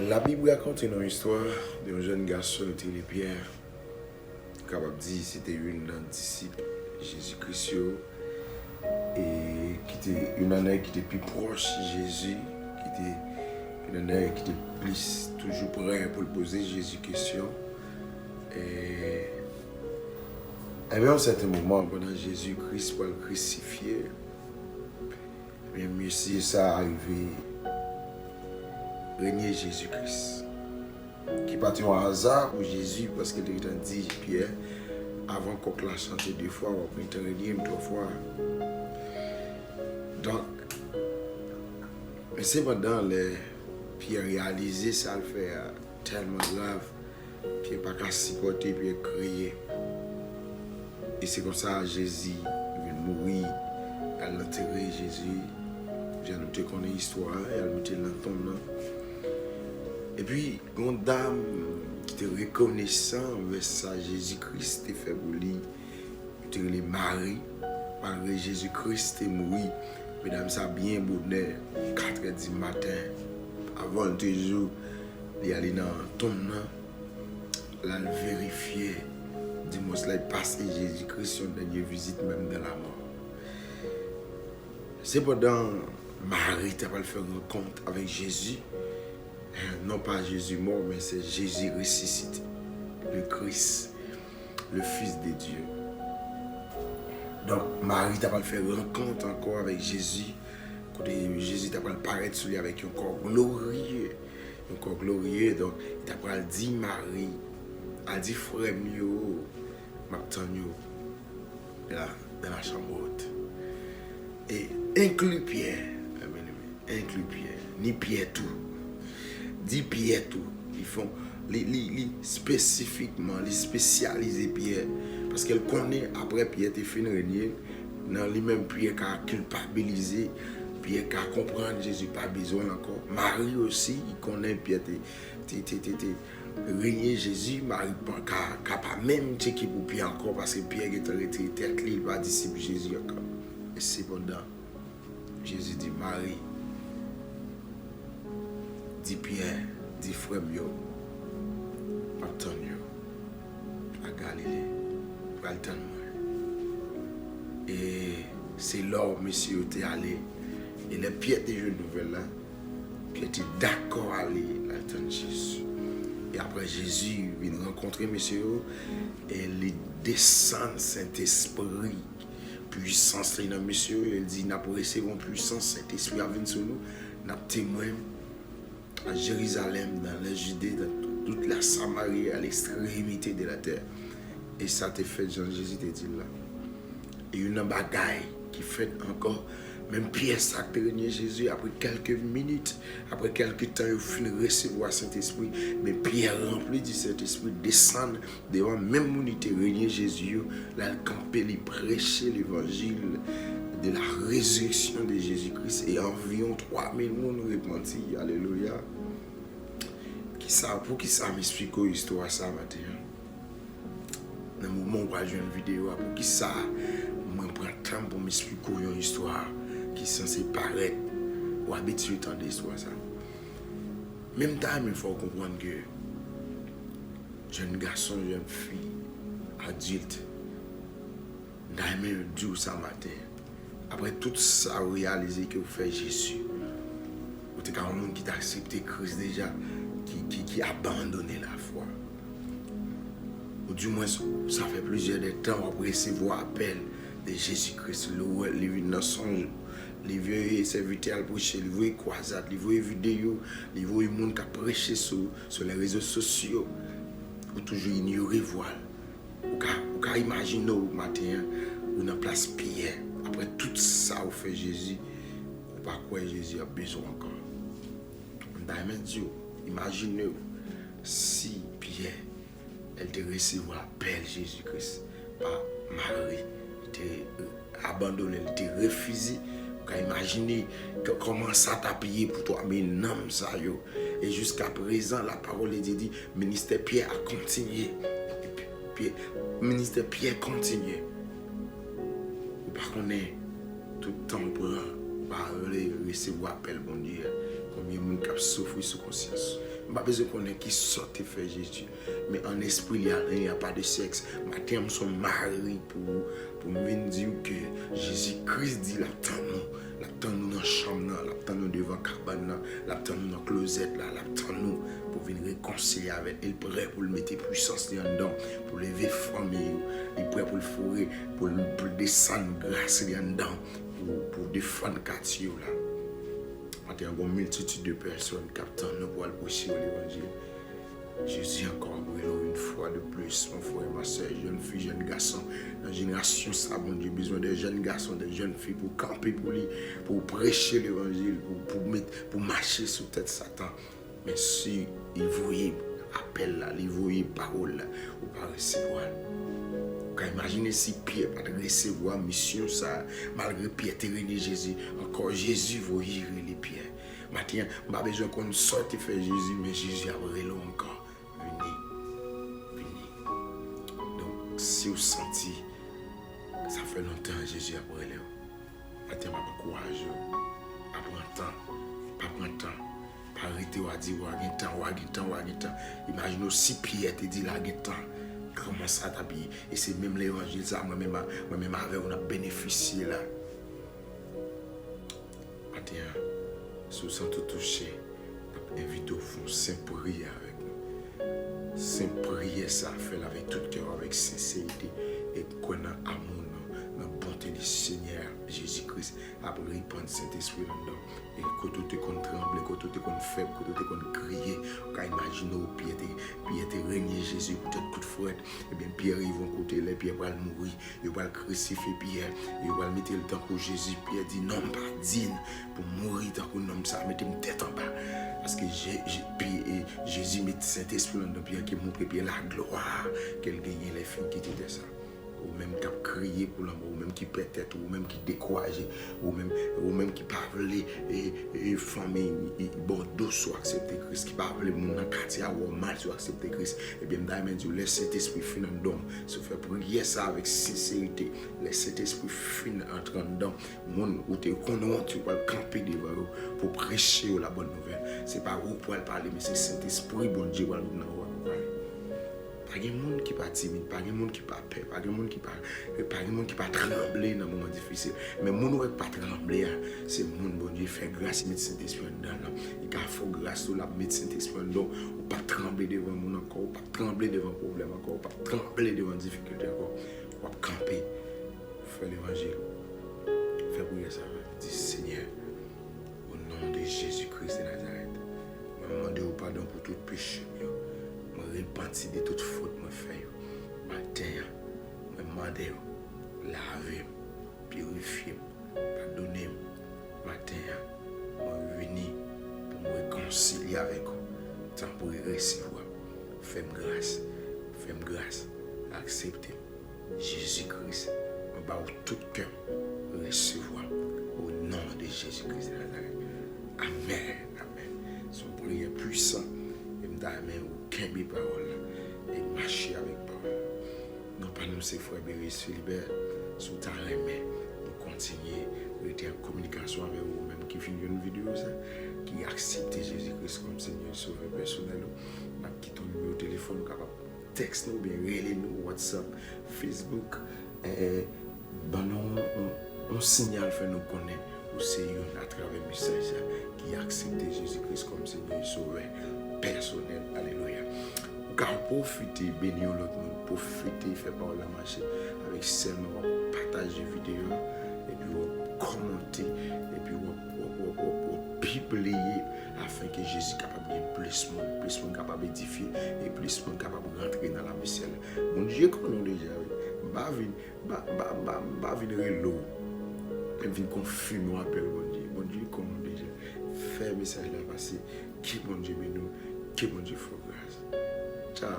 La Bible raconte une histoire d'un jeune garçon qui était Pierre, capable de dire que c'était une des disciples de Jésus-Christ et qui était une année qui était plus proche de Jésus, qui était une année qui était plus toujours prêt pour poser Jésus question. Et à un certain moment, pendant Jésus-Christ pour le crucifier, monsieur ça arrivé régner Jésus-Christ. Qui partit au hasard pour Jésus parce qu'il était dit Pierre avant qu'on l'a chanté deux fois, on peut régner trois fois. Donc, mais c'est pendant les Pierre réalisé ça le fait tellement grave, Pierre pas qu'à supporter, Pierre crier. Et c'est comme ça Jésus il vient mourir, elle a enterré Jésus. J'ai noté qu'on a l'histoire, elle a noté dans ton nom. Et puis, une dame qui était reconnaissante avec ça, Jésus-Christ était fait pour lui. Il était Marie, malgré Jésus-Christ était mort. Mesdames, ça bien bonheur, 4h du matin, avant le jour, il allait dans ton nom, là, il vérifiait, dis-moi, cela est passé Jésus-Christ, son dernière visite, même dans la mort. C'est pendant Marie, tu n'as pas fait rencontre avec Jésus. Non pas Jésus mort, mais c'est Jésus ressuscité, le Christ, le Fils de Dieu. Donc Marie t'a pas fait rencontre encore avec Jésus. Quand Jésus t'a pas paraître sur lui avec un corps glorieux. Un corps glorieux. Donc il t'a pas dit Marie, a dit frère mieux, m'attends là dans la chambre haute. Et inclut Pierre, inclut Pierre, ni Pierre tout. Dit Pierre tout, ils font spécifiquement, les spécialiser Pierre, parce qu'elle connaît après Pierre t'es fini régner, dans lui-même Pierre qui a culpabilisé, Pierre qui a comprendre Jésus pas besoin encore. Marie aussi, il connaît Pierre régner Jésus, Marie qui a pas même checké pour Pierre encore, parce que Pierre est arrêté tête il va disciple Jésus encore. Et cependant, Jésus dit Marie, dit Pierre, dit frère mio, Antonio, à Galilée, pour attendre moi. Et c'est là où monsieur était allé. Et les Pierre des jeunes nouvelles là, qui était d'accord à aller attendre Jésus. Et après Jésus vient rencontrer monsieur et il descend Saint-Esprit. Puissance dans monsieur, il dit n'a pas recevoir puissance, Saint-Esprit a venu sur nous, n'a témoin à Jérusalem, dans la Judée, dans toute la Samarie, à l'extrémité de la terre. Et ça te fait, Jean-Jésus te dit là. Et une bagaille qui fait encore, même Pierre sacré Jésus, après quelques minutes, après quelques temps, il finit de recevoir Saint-Esprit. Mais Pierre rempli du Saint-Esprit descend devant même unité régner Jésus, là, il campait, il prêchait l'évangile de la résurrection de Jésus-Christ et environ 3000 personnes repentis. Alléluia. Pour qui ça m'explique l'histoire ça matin? Dans le moment où je joue une vidéo, pour qui ça me prend le temps pour m'expliquer une histoire qui est censée paraître ou habituer tant d'histoires ça. Même temps, il faut comprendre que jeune garçon, jeune fille, adulte, dans le même jour ça matin. Après tout ça, vous réalisez que vous faites Jésus. Vous êtes un monde qui t'a accepté Christ déjà, qui a abandonné la foi. Ou du moins, ça fait plusieurs temps après recevoir l'appel de Jésus-Christ. Les vieux dans songe, les vieux serviteurs prêcher, les vieux croisades, les vieux vidéos, les vieux monde qui a prêché sur les réseaux sociaux. Vous toujours ignorer voile. Vous pouvez imaginer au matin, vous dans place Pierre. Après tout ça, vous faites Jésus, vous ne pas quoi Jésus a besoin encore. Imaginez si Pierre, elle te recevoir l'appel Jésus-Christ par Marie, elle te abandonné, elle te refusé. Vous pouvez imaginer comment ça t'a payé pour toi, mais non, ça yo. Et jusqu'à présent, la parole est dit, ministère Pierre a continué. Ministère Pierre continue. Par contre, tout le temps pour recevoir appel, bon Dieu, combien de monde qui souffre sous conscience. Pas besoin de connaître qui sorte faire Jésus. Mais en esprit, il n'y a pas de sexe. Matin, nous sommes mariés pour me dire que Jésus-Christ dit l'attend-nous. L'attend-nous dans la chambre, l'attend-nous devant la cabane, l'attend-nous dans la closette, l'attend-nous pour venir réconcilier avec elle. Il est prêt pour le mettre puissance dedans, pour lever famille. Il est prêt pour le fourrer, pour descendre grâce dedans, pour défendre le quartier. Il y a une multitude de personnes qui attendent pour aller prêcher l'évangile. Jésus encore brûlé une fois de plus, mon frère, ma soeur, jeune fille, jeune garçon. Dans la génération, ça, mon Dieu, besoin de jeunes garçons, de jeunes filles pour camper pour lui, pour prêcher l'évangile, pour marcher sous tête Satan. Mais si il voyait appel là, il voyait parole là, ou pas recevoir. Quand imaginez si Pierre pas recevoir mission ça, malgré Pierre terrainer Jésus, encore Jésus voyait les pierres. Maintenant, je n'ai pas besoin qu'on sorte faire Jésus, mais Jésus a brûlé encore. Venez. Donc, si vous sentez, ça fait longtemps que Jésus a brûlé. Maintenant, je courage. Pas prendre temps. Pas arrêter ou dire, ou temps. Imaginez si Pierre te dit, là, il y a temps. Comment ça t'habille? Et c'est même l'évangile, ça, moi-même avec, on a bénéficié là. Maintenant, si vous sentez touché, invitez-vous à simple prière avec nous. Simple prière, ça fait avec tout cœur, avec sincérité et qu'on a amour dans la bonté du Seigneur Jésus-Christ. Après, répandre Saint-Esprit là-dedans. Et quand tu es tremble, quand tu es faible, quand tu es crier, quand imaginer au Pierre te régner Jésus peut-être coup de fouette. Et bien Pierre ils vont côté les Pierre va mourir, il va crucifier Pierre, il va mettre le temps pour Jésus. Pierre dit non pas digne pour mourir tant que non ça mettez une tête en bas. Parce que Jésus met Saint-Esprit dans Pierre qui montre Pierre la gloire qu'elle gagne les fins qui étaient ça. Ou même qui a crié pour l'amour, ou même qui peut-être, ou même qui découragé, ou même qui parlait et famille, Bordeaux soit accepter Christ, qui parlait mon quartier ou mal soit accepter Christ. Et bien d'ailleurs Dieu laisse cet esprit fin dedans, se faire prier ça avec sincérité, laisse cet esprit fin entrer dedans, mon où tu connais tu vas camper devant eux pour prêcher la bonne nouvelle. C'est pas vous pour parler, mais c'est cet esprit bon Dieu va nous parler. Pas de monde qui pas timide, pas de monde qui pas peur, pas de monde qui pas trembler dans un moment difficile. Mais monde qui pas trembler, c'est monde bon Dieu fait grâce mettre Saint-Esprit dedans. Il a fait grâce la mettre Saint-Esprit dedans, ou pas trembler devant monde encore, ou pas trembler devant problème encore, ou pas trembler devant difficulté encore. Ou pas camper, faire l'évangile. Faire prier ça, dire Seigneur, au nom de Jésus-Christ de Nazareth, je demande pardon pour tout péché. Je repenti de toute faute que je fais. Matin, je demande laver, purifier, pardonner. Matin, je venu pour me réconcilier avec vous. Tant pour recevoir. Fais-moi grâce. Acceptez Jésus-Christ. Je vais tout cœur recevoir au nom de Jésus-Christ de Nazareth. Amen. Son prière puissant. Et me donne aucun parole et marcher avec parole. Non pas nous c'est frère Béris Philibert sous ta main. Nous continuer à être en communication avec vous même qui filme une vidéo ça qui accepte Jésus-Christ comme Seigneur sauveur personnel. N'a quitté ton numéro de téléphone capable texte nous bien relais nous WhatsApp, Facebook on signale fait nous connaître ou c'est à travers le message qui accepte Jésus-Christ comme Seigneur et sauveur personnel. Alléluia. Car profiter, bénir l'autre monde, profiter, faire par la marche avec seulement partager vidéo et puis commenter et puis publier afin que Jésus capable de plus monde capable d'édifier et plus monde capable de rentrer dans la vaisselle. Mon Dieu connaît déjà. Ba venir l'eau. Et venir confirmer appel mon Dieu connaît déjà. Faire message là passer qui mon Dieu nous, qui mon Dieu faut grâce. Ciao.